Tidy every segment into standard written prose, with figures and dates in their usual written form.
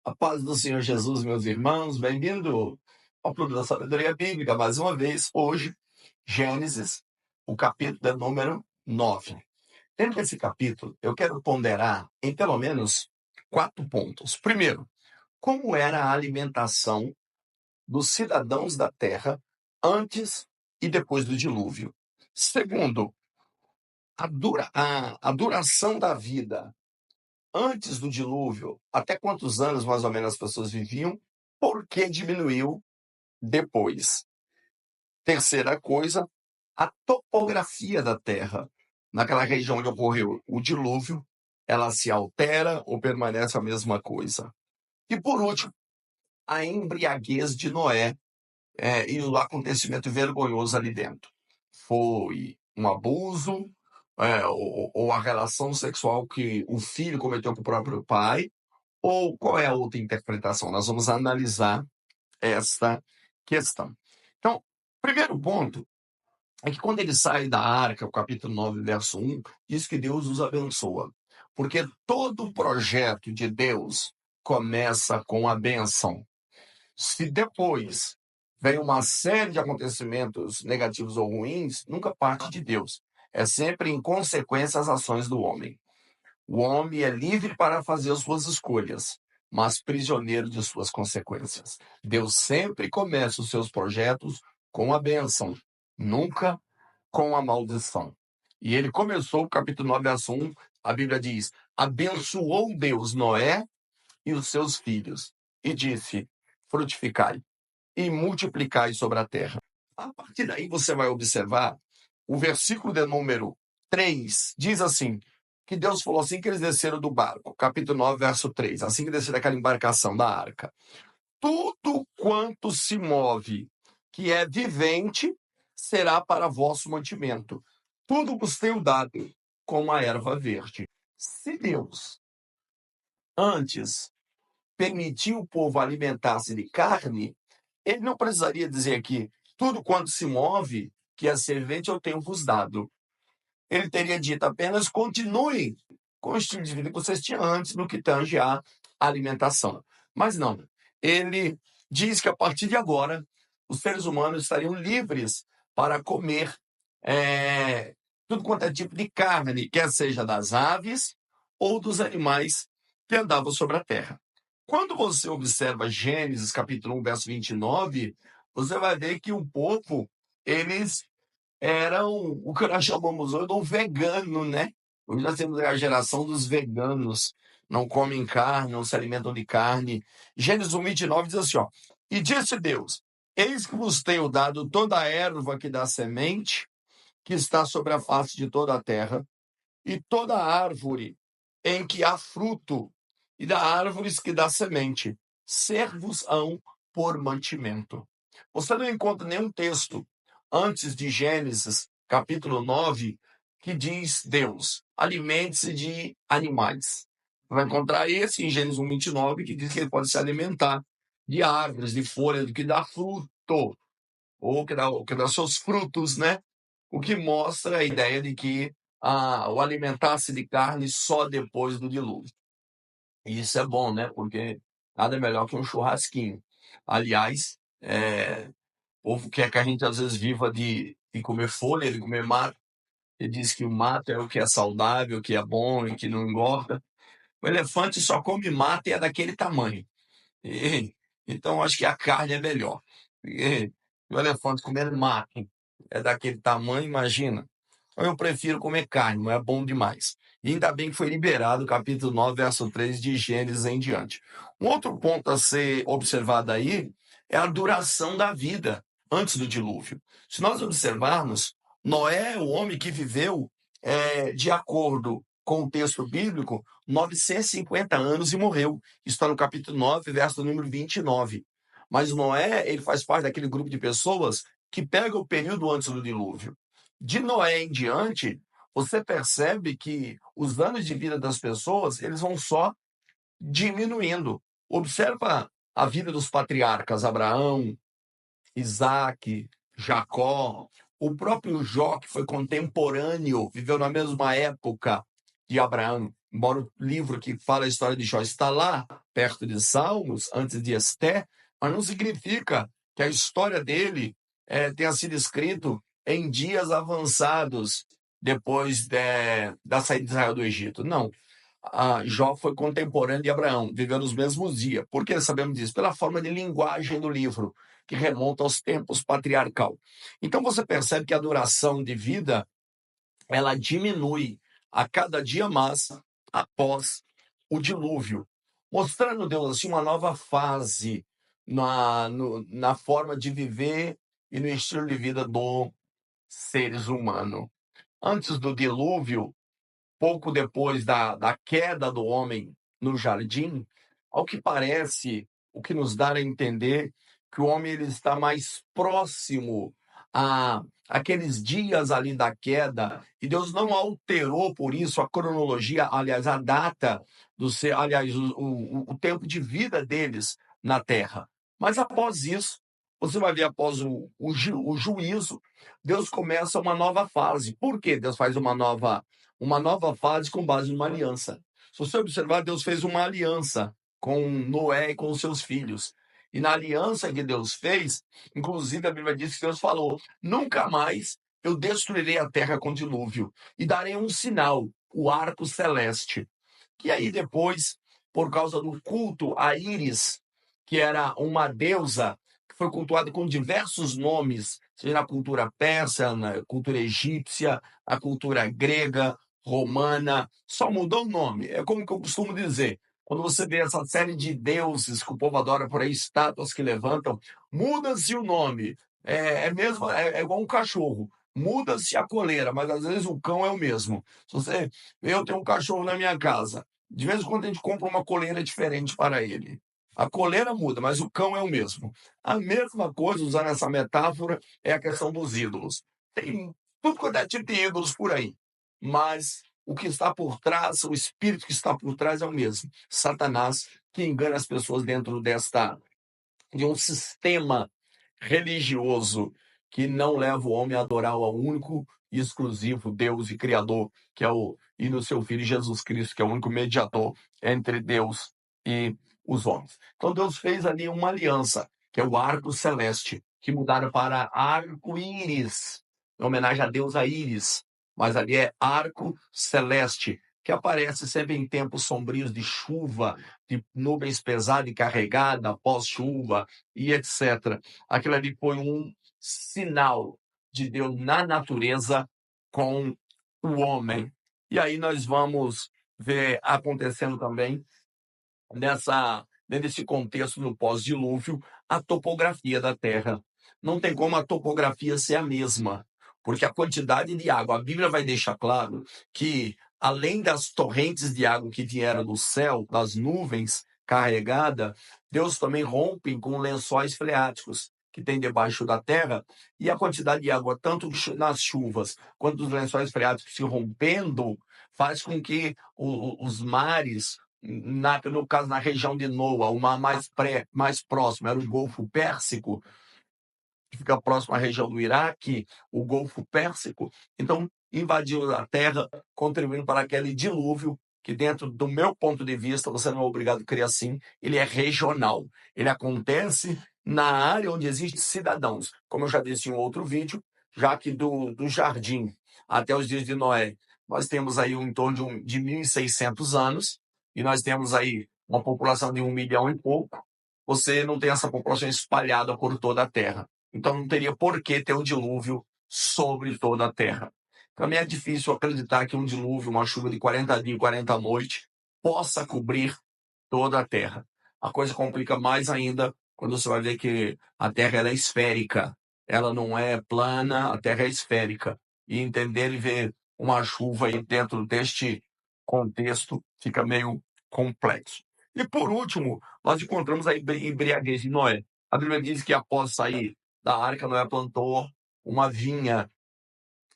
A paz do Senhor Jesus, meus irmãos, bem-vindo ao Clube da Sabedoria Bíblica, mais uma vez, hoje, Gênesis, o capítulo de número 9. Dentro desse capítulo, eu quero ponderar em pelo menos 4 pontos. Primeiro, como era a alimentação dos cidadãos da terra antes e depois do dilúvio. Segundo, a duração da vida antes do dilúvio, até quantos anos mais ou menos as pessoas viviam, por que diminuiu depois. Terceira coisa, a topografia da Terra. Naquela região onde ocorreu o dilúvio, ela se altera ou permanece a mesma coisa. E por último, a embriaguez de Noé e o acontecimento vergonhoso ali dentro. Foi um abuso ou a relação sexual que o filho cometeu com o próprio pai, ou qual é a outra interpretação? Nós vamos analisar esta questão. Então, primeiro ponto é que quando ele sai da arca, o capítulo 9, verso 1, diz que Deus os abençoa. Porque todo projeto de Deus começa com a bênção. Se depois vem uma série de acontecimentos negativos ou ruins, nunca parte de Deus. É sempre em consequência às ações do homem. O homem é livre para fazer as suas escolhas, mas prisioneiro de suas consequências. Deus sempre começa os seus projetos com a bênção, nunca com a maldição. E ele começou o capítulo 9, verso 1, a Bíblia diz: abençoou Deus Noé e os seus filhos, e disse: frutificai e multiplicai sobre a terra. A partir daí você vai observar o versículo de número 3, diz assim, que Deus falou assim que eles desceram do barco, capítulo 9, verso 3, assim que desceram daquela embarcação da arca. Tudo quanto se move, que é vivente, será para vosso mantimento. Tudo vos tenho dado, como a erva verde. Se Deus, antes, permitiu o povo alimentar-se de carne, ele não precisaria dizer aqui, tudo quanto se move, que é servente, eu tenho vos dado. Ele teria dito apenas, continuem com o estilo de vida que vocês tinham antes, no que tange à alimentação. Mas não, ele diz que a partir de agora, os seres humanos estariam livres para comer tudo quanto é tipo de carne, quer seja das aves ou dos animais que andavam sobre a terra. Quando você observa Gênesis, capítulo 1, verso 29, você vai ver que o povo, eles eram o que nós chamamos hoje de um vegano, né? Hoje nós temos a geração dos veganos, não comem carne, não se alimentam de carne. Gênesis 1, 29 diz assim, ó, e disse Deus, eis que vos tenho dado toda a erva que dá semente, que está sobre a face de toda a terra, e toda árvore em que há fruto, e da árvores que dá semente, ser-vos-ão por mantimento. Você não encontra nenhum texto antes de Gênesis, capítulo 9, que diz Deus, alimente-se de animais. Vai encontrar esse em Gênesis 1, 29, que diz que ele pode se alimentar de árvores, de folhas, do que dá fruto, ou que dá seus frutos, né? O que mostra a ideia de que o alimentar-se de carne só depois do dilúvio. E isso é bom, né? Porque nada é melhor que um churrasquinho. Aliás, o povo quer que a gente às vezes viva de comer folha, de comer mato. Ele diz que o mato é o que é saudável, o que é bom e que não engorda. O elefante só come mato e é daquele tamanho. Então, acho que a carne é melhor. O elefante comendo mato é daquele tamanho, imagina. Eu prefiro comer carne, não é bom demais. E ainda bem que foi liberado o capítulo 9, verso 3 de Gênesis em diante. Um outro ponto a ser observado aí é a duração da vida antes do dilúvio. Se nós observarmos, Noé é o homem que viveu, de acordo com o texto bíblico, 950 anos e morreu. Isso está no capítulo 9, verso número 29. Mas Noé, ele faz parte daquele grupo de pessoas que pega o período antes do dilúvio. De Noé em diante, você percebe que os anos de vida das pessoas, eles vão só diminuindo. Observa a vida dos patriarcas, Abraão, Isaac, Jacó, o próprio Jó, que foi contemporâneo, viveu na mesma época de Abraão. Embora o livro que fala a história de Jó está lá, perto de Salmos, antes de Esté, mas não significa que a história dele tenha sido escrito em dias avançados depois da saída de Israel do Egito. Não. Jó foi contemporâneo de Abraão, viveu nos mesmos dias. Por que sabemos disso? Pela forma de linguagem do livro, que remonta aos tempos patriarcal. Então você percebe que a duração de vida ela diminui a cada dia mais após o dilúvio, mostrando Deus assim uma nova fase na forma de viver e no estilo de vida dos seres humanos. Antes do dilúvio, pouco depois da queda do homem no jardim, ao que parece, o que nos dá a entender que o homem ele está mais próximo a aqueles dias ali da queda, e Deus não alterou por isso a cronologia, aliás, a data do ser, aliás, o tempo de vida deles na terra. Mas após isso, você vai ver após o juízo, Deus começa uma nova fase. Por que Deus faz uma nova fase com base numa aliança? Se você observar, Deus fez uma aliança com Noé e com os seus filhos. E na aliança que Deus fez, inclusive a Bíblia diz que Deus falou: nunca mais eu destruirei a terra com dilúvio e darei um sinal, o arco celeste. Que aí depois, por causa do culto a Íris, que era uma deusa que foi cultuada com diversos nomes, seja na cultura persa, na cultura egípcia, a cultura grega, romana, só mudou o nome. É como que eu costumo dizer, quando você vê essa série de deuses que o povo adora por aí, estátuas que levantam, muda-se o nome. É igual um cachorro. Muda-se a coleira, mas às vezes o cão é o mesmo. Eu tenho um cachorro na minha casa. De vez em quando a gente compra uma coleira diferente para ele. A coleira muda, mas o cão é o mesmo. A mesma coisa, usando essa metáfora, é a questão dos ídolos. Tem tudo quanto é tipo de ídolos por aí. Mas o que está por trás, o espírito que está por trás é o mesmo. Satanás, que engana as pessoas dentro de um sistema religioso que não leva o homem a adorar ao único e exclusivo Deus e Criador, que é e no seu Filho Jesus Cristo, que é o único mediador entre Deus e os homens. Então Deus fez ali uma aliança, que é o arco celeste, que mudaram para arco-íris, em homenagem a Deus a Íris, mas ali é arco celeste, que aparece sempre em tempos sombrios de chuva, de nuvens pesadas e carregadas, pós-chuva e etc. Aquilo ali foi um sinal de Deus na natureza com o homem. E aí nós vamos ver acontecendo também nesse contexto no pós-dilúvio, a topografia da Terra. Não tem como a topografia ser a mesma, porque a quantidade de água, a Bíblia vai deixar claro que, além das torrentes de água que vieram do céu, das nuvens carregada, Deus também rompe com lençóis freáticos que tem debaixo da terra, e a quantidade de água, tanto nas chuvas quanto nos lençóis freáticos se rompendo, faz com que os mares, no caso, na região de Noa, o mar mais próximo era o Golfo Pérsico, que fica próximo à região do Iraque, o Golfo Pérsico. Então, invadiu a terra, contribuindo para aquele dilúvio que, dentro do meu ponto de vista, você não é obrigado a criar assim, ele é regional. Ele acontece na área onde existem cidadãos. Como eu já disse em um outro vídeo, já que do jardim até os dias de Noé, nós temos aí em torno de 1.600 anos, e nós temos aí uma população de 1 milhão e pouco. Você não tem essa população espalhada por toda a Terra. Então não teria por que ter um dilúvio sobre toda a terra. Também é difícil acreditar que um dilúvio, uma chuva de 40 dias e 40 noites, possa cobrir toda a terra. A coisa complica mais ainda quando você vai ver que a terra ela é esférica. Ela não é plana, a terra é esférica. E entender e ver uma chuva aí dentro deste contexto fica meio complexo. E por último, nós encontramos a embriaguez de Noé. A Bíblia diz que após sair da arca, Noé plantou uma vinha,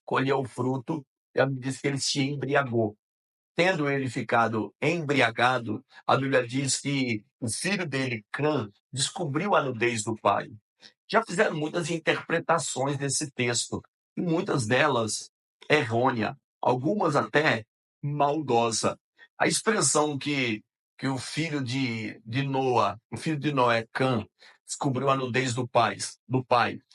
colheu o fruto, e a Bíblia diz que ele se embriagou. Tendo ele ficado embriagado, a Bíblia diz que o filho dele, Cã, descobriu a nudez do pai. Já fizeram muitas interpretações desse texto, e muitas delas errôneas, algumas até maldosa. A expressão que o filho de Noé, o filho de Noé, Cã, descobriu a nudez do pai.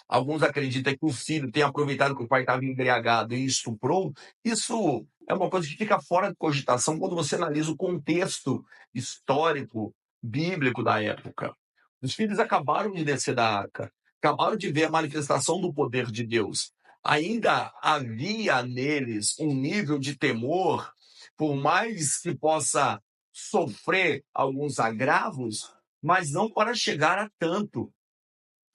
Alguns acreditam que o filho tenha aproveitado que o pai estava embriagado e estuprou. Isso é uma coisa que fica fora de cogitação quando você analisa o contexto histórico, bíblico da época. Os filhos acabaram de descer da arca, acabaram de ver a manifestação do poder de Deus. Ainda havia neles um nível de temor, por mais que possa sofrer alguns agravos, mas não para chegar a tanto.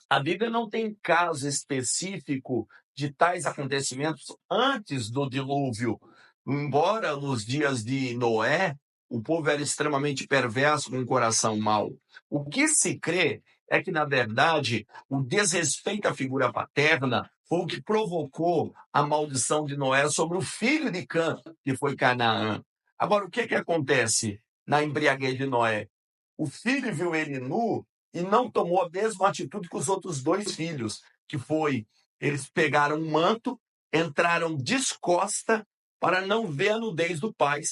A Bíblia não tem caso específico de tais acontecimentos antes do dilúvio. Embora nos dias de Noé, o povo era extremamente perverso, com um coração mau. O que se crê é que, na verdade, o desrespeito à figura paterna foi o que provocou a maldição de Noé sobre o filho de Cã, que foi Canaã. Agora, o que acontece na embriaguez de Noé? O filho viu ele nu e não tomou a mesma atitude que os outros dois filhos, que foi, eles pegaram um manto, entraram descosta para não ver a nudez do pai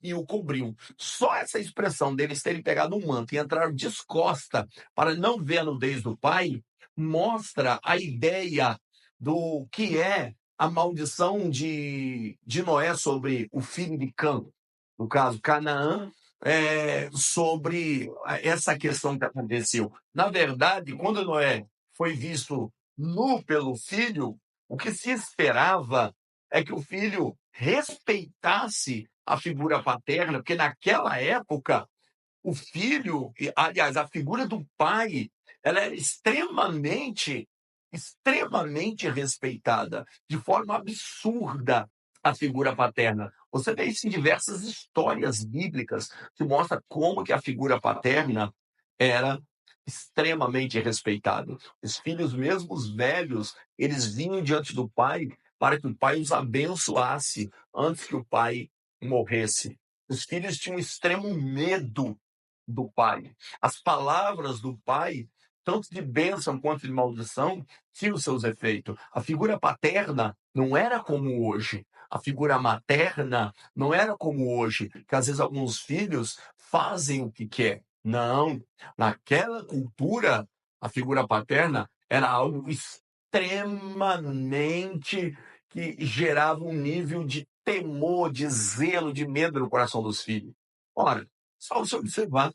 e o cobriu. Só essa expressão deles terem pegado um manto e entraram descosta para não ver a nudez do pai mostra a ideia do que é a maldição de Noé sobre o filho de Cã, no caso Canaã, sobre essa questão que aconteceu. Na verdade, quando Noé foi visto nu pelo filho, o que se esperava é que o filho respeitasse a figura paterna, porque naquela época o filho, aliás, a figura do pai, ela era extremamente respeitada, de forma absurda, a figura paterna. Você vê isso em diversas histórias bíblicas que mostra como que a figura paterna era extremamente respeitada. Os filhos, mesmo os velhos, eles vinham diante do pai para que o pai os abençoasse antes que o pai morresse. Os filhos tinham extremo medo do pai. As palavras do pai, tanto de bênção quanto de maldição, tinham seus efeitos. A figura paterna não era como hoje. A figura materna não era como hoje, que às vezes alguns filhos fazem o que quer. Não, naquela cultura, a figura paterna era algo extremamente que gerava um nível de temor, de zelo, de medo no coração dos filhos. Ora, só você observar,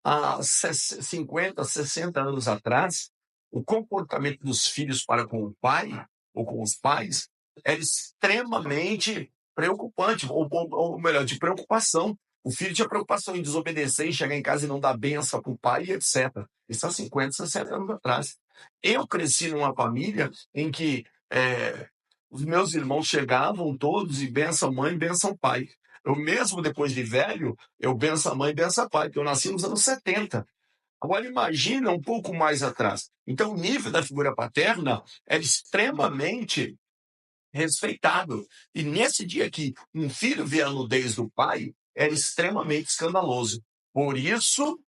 há 50, 60 anos atrás, o comportamento dos filhos para com o pai, ou com os pais, era extremamente preocupante, ou melhor, de preocupação. O filho tinha preocupação em desobedecer, em chegar em casa e não dar benção para o pai, etc. Isso há 50, 60 anos atrás. Eu cresci numa família em que os meus irmãos chegavam todos e benção mãe, benção pai. Eu mesmo, depois de velho, eu benço a mãe e benço a pai, porque eu nasci nos anos 70. Agora, imagina um pouco mais atrás. Então, o nível da figura paterna era extremamente respeitado. E nesse dia aqui, um filho vê a nudez do pai, era extremamente escandaloso. Por isso,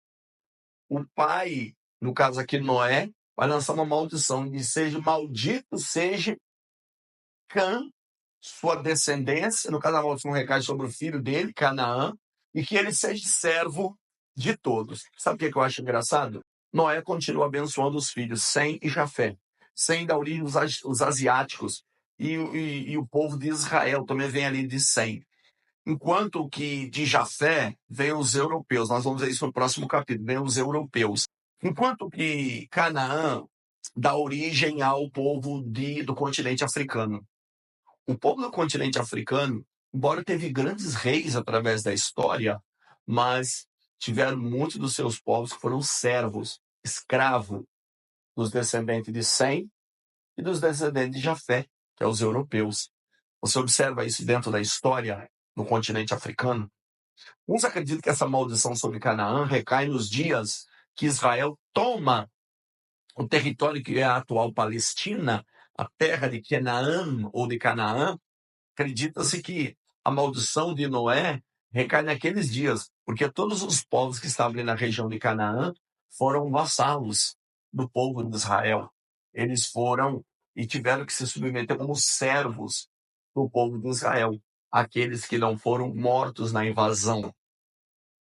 o pai, no caso aqui Noé, vai lançar uma maldição de seja maldito seja Cã, sua descendência, no caso a maldição recai sobre o filho dele, Canaã, e que ele seja servo de todos. Sabe o que eu acho engraçado? Noé continua abençoando os filhos, Sem e Jafé. Sem da origem os asiáticos, e o povo de Israel também vem ali de Sem. Enquanto que de Jafé vem os europeus, nós vamos ver isso no próximo capítulo, vem os europeus. Enquanto que Canaã dá origem ao povo do continente africano. O povo do continente africano, embora teve grandes reis através da história, mas tiveram muitos dos seus povos que foram servos, escravos dos descendentes de Sem e dos descendentes de Jafé, que é os europeus. Você observa isso dentro da história no continente africano? Uns acreditam que essa maldição sobre Canaã recai nos dias que Israel toma o território que é a atual Palestina, a terra de Canaã ou de Canaã. Acredita-se que a maldição de Noé recai naqueles dias, porque todos os povos que estavam ali na região de Canaã foram vassalos do povo de Israel. Eles foram e tiveram que se submeter como servos do povo de Israel. aqueles que não foram mortos na invasão.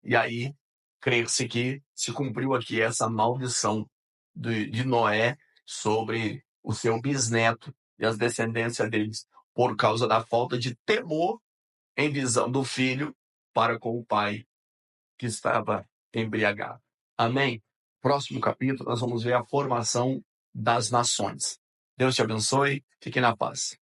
E aí, crer-se que se cumpriu aqui essa maldição de Noé sobre o seu bisneto e as descendências deles, por causa da falta de temor em visão do filho para com o pai que estava embriagado. Amém? Próximo capítulo, nós vamos ver a formação das nações. Deus te abençoe. Fique na paz.